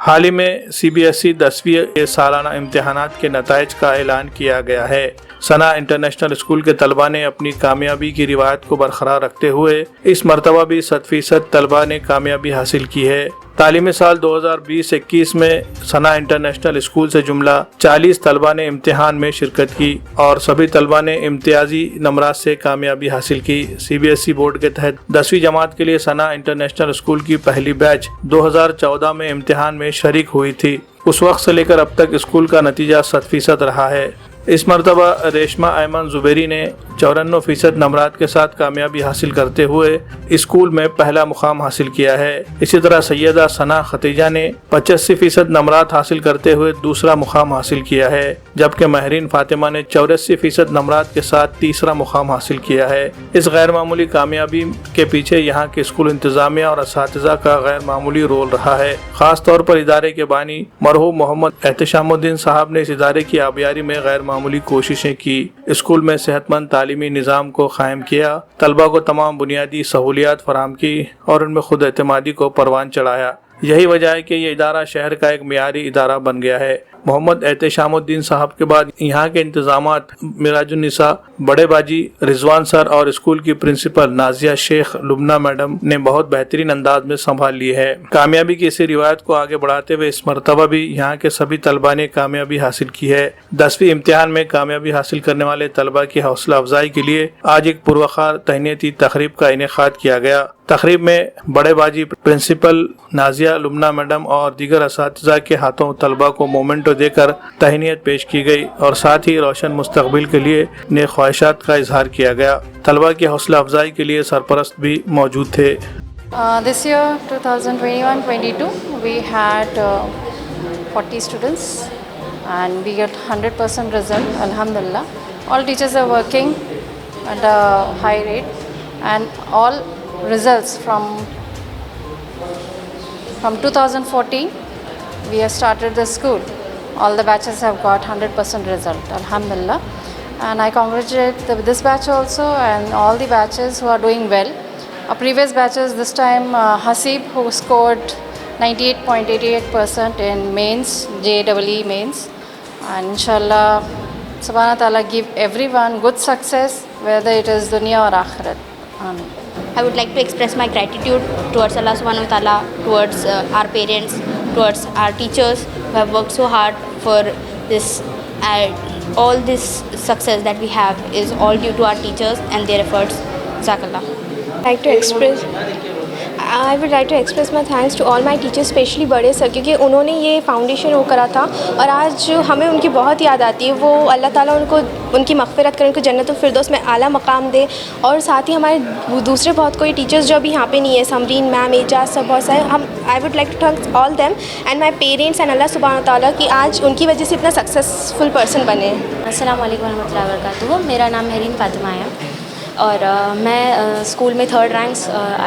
حال ہی میں CBSE 10ویں کے سالانہ امتحانات کے نتائج کا اعلان کیا گیا ہے۔ ثنا انٹرنیشنل اسکول کے طلبہ نے اپنی کامیابی کی روایت کو برقرار رکھتے ہوئے اس مرتبہ بھی 100% طلبہ نے کامیابی حاصل کی ہے۔ تعلیمی سال 2020-21 میں ثنا انٹرنیشنل اسکول سے جملہ 40 طلبہ نے امتحان میں شرکت کی اور سبھی طلبہ نے امتیازی نمرات سے کامیابی حاصل کی۔ CBSE بورڈ کے تحت 10ویں جماعت کے لیے ثنا انٹرنیشنل اسکول کی پہلی بیچ 2014 میں امتحان میں شریک ہوئی تھی۔ اس وقت سے لے کر اب تک اسکول کا نتیجہ 100% رہا ہے۔ اس مرتبہ ریشمہ ایمن زبیری نے 94% نمرات کے ساتھ کامیابی حاصل کرتے ہوئے اسکول میں پہلا مقام حاصل کیا ہے۔ اسی طرح سیدہ ثنا ختیجہ نے 85% نمرات حاصل کرتے ہوئے دوسرا مقام حاصل کیا ہے، جبکہ مہرین فاطمہ نے 84% نمرات کے ساتھ تیسرا مقام حاصل کیا ہے۔ اس غیر معمولی کامیابی کے پیچھے یہاں کے اسکول انتظامیہ اور اساتذہ کا غیر معمولی رول رہا ہے۔ خاص طور پر ادارے کے بانی مرحوم محمد احتشام الدین صاحب نے اس ادارے کی آبیاری میں غیر معمولی کوششیں کی، اسکول میں صحت مند تعلیمی نظام کو قائم کیا، طلبہ کو تمام بنیادی سہولیات فراہم کی اور ان میں خود اعتمادی کو پروان چڑھایا۔ یہی وجہ ہے کہ یہ ادارہ شہر کا ایک معیاری ادارہ بن گیا ہے۔ محمد احتشام الدین صاحب کے بعد یہاں کے انتظامات معراج النساء بڑے باجی رضوان سر اور اسکول کی پرنسپل نازیہ شیخ لبنہ میڈم نے بہت بہترین انداز میں سنبھال لی ہے۔ کامیابی کی اسی روایت کو آگے بڑھاتے ہوئے اس مرتبہ بھی یہاں کے سبھی طلبہ نے کامیابی حاصل کی ہے۔ 10ویں امتحان میں کامیابی حاصل کرنے والے طلبہ کی حوصلہ افزائی کے لیے آج ایک پروقار تہنیتی تقریب کا انعقاد کیا گیا۔ تقریب میں بڑے باجی پرنسپل نازیہ لبنہ میڈم اور دیگر اساتذہ کے ہاتھوں طلبہ کو مومنٹو دے کر تہنیت پیش کی گئی اور ساتھ ہی روشن مستقبل کے لیے نیک خواہشات کا اظہار کیا گیا۔ طلبہ کی حوصلہ افزائی کے لیے سرپرست بھی موجود تھے۔ This year 2021-22 we had 40 students and we got 100% result, alhamdulillah. All teachers are working at a high rate and all results from 2014 we have started the school. All the batches have got 100% result, alhamdulillah. And I congratulate this batch also and all the batches who are doing well. Our previous batches this time Hasib who scored 98.88% in mains, JEE mains. And inshallah subhanahu wa ta'ala give everyone good success whether it is dunya or akhirat. Amen. I would like to express my gratitude towards Allah subhanahu wa ta'ala, towards our parents, towards our teachers who have worked so hard for this. All this success that we have is all due to our teachers and their efforts. Jazakallah. I would like to express my thanks to all my teachers, especially بڑے سر، کیونکہ انہوں نے یہ foundation وہ کرا تھا اور آج ہمیں ان کی بہت یاد آتی ہے۔ وہ اللہ تعالیٰ ان کی مغفرت کرے، ان کو جنت الفردوس میں اعلیٰ مقام دے۔ اور ساتھ ہی ہمارے دوسرے بہت کوئی ٹیچرز جو ابھی یہاں پہ نہیں ہے، سمرین میم، اعجاز، سب بہت سارے I would like to thank all them and my parents and اللہ سبحانہ تعالیٰ کہ آج ان کی وجہ سے اتنا سکسیزفل پرسن بنے۔ السلام علیکم ورحمۃ اللہ وبرکاتہ۔ میرا نام مہرین فاطمہ ہے اور میں اسکول میں I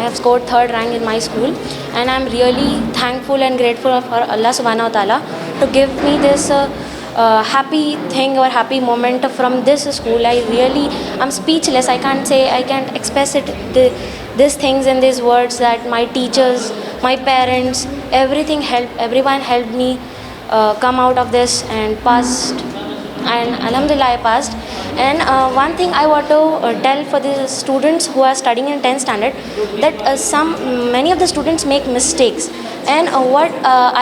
have scored third rank in my school and I'm really thankful and grateful for Allah subhanahu wa ta'ala to give me this happy thing or happy moment from this school. I'm speechless. I can't express it, these things in these words, that my teachers, my parents, everyone helped me come out of this and passed, and alhamdulillah I passed. And one thing I want to tell for the students who are studying in 10th standard, that many of the students make mistakes, and what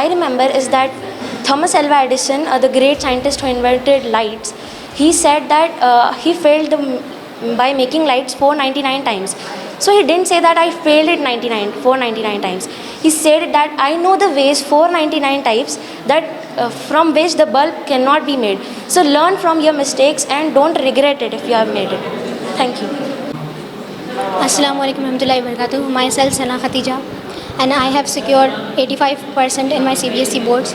I remember is that Thomas Alva Edison, the great scientist who invented lights, he said that he failed by making lights 499 times. So he didn't say that I failed it 499 times. He said that I know the ways 499 types that from which the bulb cannot be made. So learn from your mistakes and don't regret it if you have made it. Thank you. Assalamu alaikum warahmatullahi wabarakatuh. Myself Sana Khatija and I have secured 85% in my CBSE boards.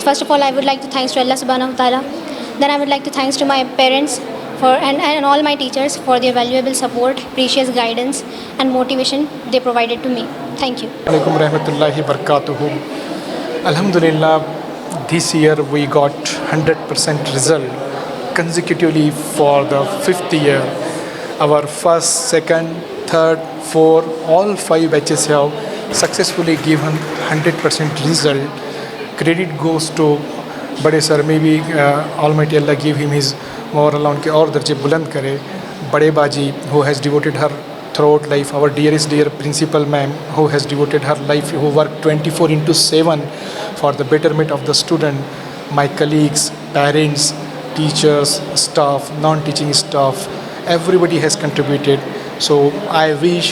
First of all, I would like to thanks to Allah subhanahu wa ta'ala. Then I would like to thanks to my parents and all my teachers for their valuable support, precious guidance and motivation they provided to me. Thank you. Alaikum warahmatullahi wabarakatuh. Alhamdulillah, this year we got 100% result consecutively for the 5th year. Our first, second, third, fourth, all 5 batches have successfully given 100% result. Credit goes to بڑے سر میں بھی Almighty Allah give him his more اللہ ان کے اور درجے بلند کرے. بڑے باجی who has devoted her throughout life, our dearest dear principal ma'am who has devoted her life, who worked 24/7 for the betterment of the student, my colleagues, parents, teachers, staff, non-teaching staff, everybody has contributed. So I wish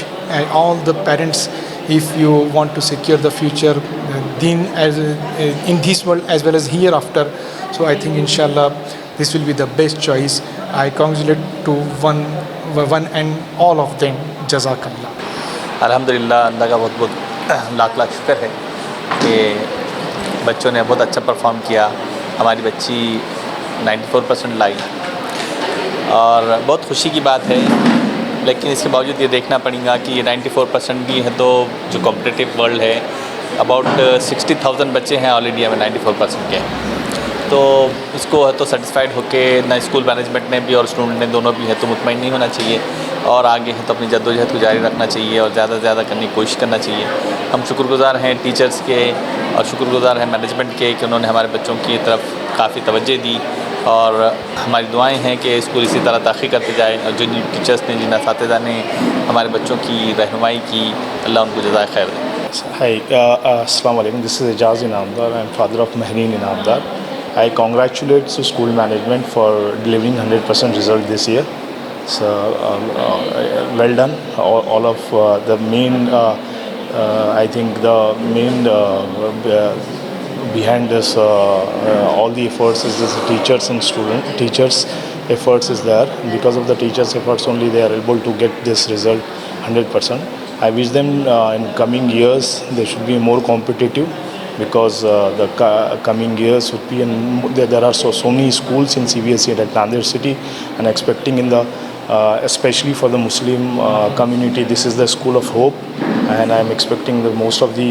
all the parents, if you want to secure the future deen as in this world as well as hereafter, so I think inshallah this will be the best choice. I congratulate to one and all of them. Jazakallah. الحمدللہ اللہ کا بہت بہت لاکھ لاکھ شکر ہے کہ بچوں نے بہت اچھا پرفارم کیا. ہماری بچی 94% لائی اور بہت خوشی کی بات ہے. لیکن اس کے باوجود یہ دیکھنا پڑے گا کہ یہ 94% بھی ہے تو جو کمپٹیٹیو ورلڈ ہے اباؤٹ 60,000 بچے ہیں آل انڈیا میں 94% کے. تو اس کو ہے تو سیٹسفائڈ ہو کے نہ اسکول مینجمنٹ نے بھی اور اسٹوڈنٹ نے دونوں بھی ہے تو مطمئن نہیں ہونا چاہیے اور آگے ہے تو اپنی جدوجہد کو جاری رکھنا چاہیے اور زیادہ سے زیادہ کرنے کی کوشش کرنا چاہیے. ہم شکر گزار ہیں ٹیچرز کے اور شکر گزار ہیں مینجمنٹ کے کہ انہوں نے ہمارے بچوں کی طرف کافی توجہ دی اور ہماری دعائیں ہیں کہ اسکول اسی طرح ترقی کرتے جائے اور جن ٹیچرز نے جن اساتذہ نے ہمارے بچوں کی رہنمائی کی اللہ ان کو جزائے خیر دے. Hi, Assalamu alaikum. This is Ijaz Inamdar. I am father of Mehreen Inamdar. I congratulate the school management for delivering 100% result this year. So well done. All of the main, I think the main behind this all the efforts is the teachers and teachers efforts is there. Because of the teachers efforts only they are able to get this result 100%. I wish them in coming years they should be more competitive because the coming years would be there are so many schools in CBSE at Nanded city and expecting in the especially for the Muslim community this is the school of hope and I am expecting that most of the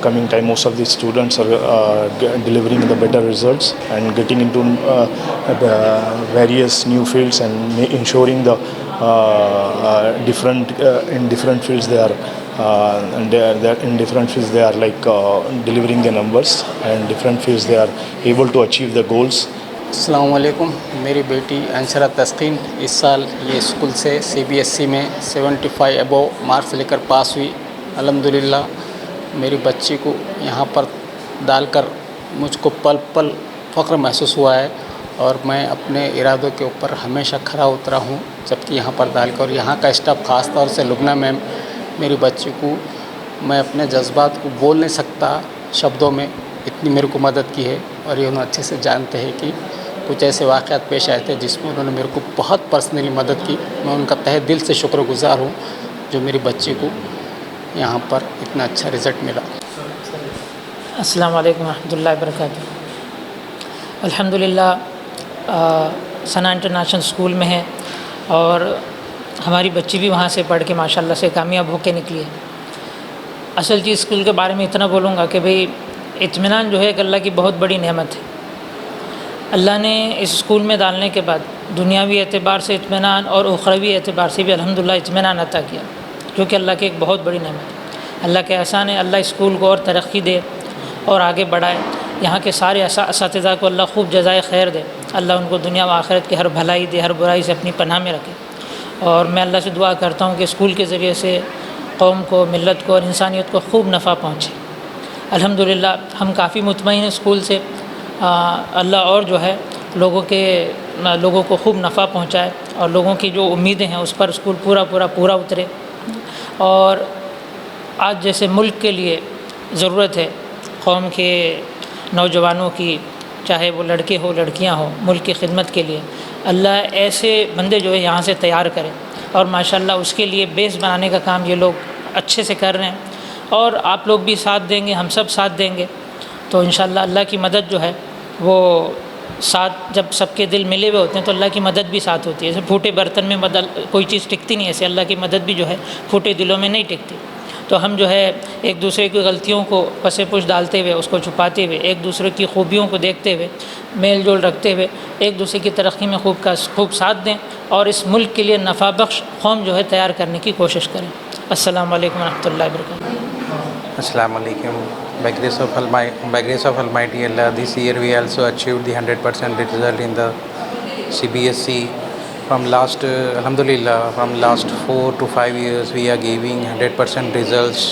coming time most of the students are delivering the better results and getting into various new fields and ensuring the different in different fields they are and they are in different fields they are like delivering the numbers and different fields they are able to achieve the goals. السلام علیکم. میری بیٹی انشرہ تسکین اس سال یہ school سے CBSE میں 75 ابو marks لے کر پاس ہوئی. الحمدللہ میری بچی کو یہاں پر ڈال کر مجھ کو پل پل فخر محسوس ہوا ہے اور میں اپنے ارادوں کے اوپر ہمیشہ کھرا اترا ہوں جبکہ یہاں پر ڈال کر. اور یہاں کا اسٹاف خاص طور سے لبنہ میم میری بچی کو میں اپنے جذبات کو بول نہیں سکتا شبدوں میں اتنی میرے کو مدد کی ہے اور یہ انہوں اچھے سے جانتے ہیں کہ کچھ ایسے واقعات پیش آئے تھے جس میں انہوں نے میرے کو بہت پرسنلی مدد کی. میں ان کا تہہ دل سے شکر گزار ہوں جو میری بچی کو یہاں پر اتنا اچھا رزلٹ ملا. السلام علیکم ورحمۃ اللہ وبرکاتہ. الحمدللہ ثنا انٹرنیشنل اسکول میں ہے اور ہماری بچی بھی وہاں سے پڑھ کے ماشاءاللہ سے کامیاب ہو کے نکلی ہے. اصل چیز اسکول کے بارے میں اتنا بولوں گا کہ بھئی اطمینان جو ہے کہ اللہ کی بہت بڑی نعمت ہے. اللہ نے اس اسکول میں ڈالنے کے بعد دنیاوی اعتبار سے اطمینان اور اخروی اعتبار سے بھی الحمدللہ اطمینان عطا کیا جو کہ اللہ کی ایک بہت بڑی نعمت ہے. اللہ کے احسان ہے. اللہ اسکول کو اور ترقی دے اور آگے بڑھائے. یہاں کے سارے اساتذہ کو اللہ خوب جزائے خیر دے. اللہ ان کو دنیا و آخرت کی ہر بھلائی دے, ہر برائی سے اپنی پناہ میں رکھے. اور میں اللہ سے دعا کرتا ہوں کہ اسکول کے ذریعے سے قوم کو, ملت کو اور انسانیت کو خوب نفع پہنچے. الحمدللہ ہم کافی مطمئن ہیں اسکول سے. اللہ اور جو ہے لوگوں کو خوب نفع پہنچائے اور لوگوں کی جو امیدیں ہیں اس پر اسکول پورا اترے. اور آج جیسے ملک کے لیے ضرورت ہے قوم کے نوجوانوں کی, چاہے وہ لڑکے ہو لڑکیاں ہوں, ملک کی خدمت کے لیے اللہ ایسے بندے جو ہے یہاں سے تیار کرے اور ماشاءاللہ اس کے لیے بیس بنانے کا کام یہ لوگ اچھے سے کر رہے ہیں. اور آپ لوگ بھی ساتھ دیں گے, ہم سب ساتھ دیں گے تو انشاءاللہ اللہ کی مدد جو ہے وہ ساتھ جب سب کے دل ملے ہوئے ہوتے ہیں تو اللہ کی مدد بھی ساتھ ہوتی ہے. جیسے پھوٹے برتن میں کوئی چیز ٹکتی نہیں ہے، ایسے اللہ کی مدد بھی جو ہے پھوٹے دلوں میں نہیں ٹکتی. تو ہم جو ہے ایک دوسرے کی غلطیوں کو پس پش ڈالتے ہوئے، اس کو چھپاتے ہوئے، ایک دوسرے کی خوبیوں کو دیکھتے ہوئے، میل جول رکھتے ہوئے ایک دوسرے کی ترقی میں خوب ساتھ دیں اور اس ملک کے لیے نفع بخش قوم جو ہے تیار کرنے کی کوشش کریں. السلام علیکم ورحمۃ اللہ وبرکاتہ. Assalamu alaikum. By grace of Almighty Allah, this year we also achieved the 100% result in the CBSE. From last, Alhamdulillah, from last 4 to 5 years, we are giving 100% results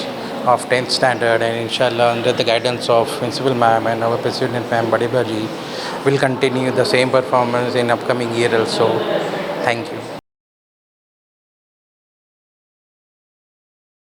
of 10th standard, and inshallah, under the guidance of Principal Ma'am and our President Ma'am Bade Baji, will continue the same performance in upcoming year also. Thank you.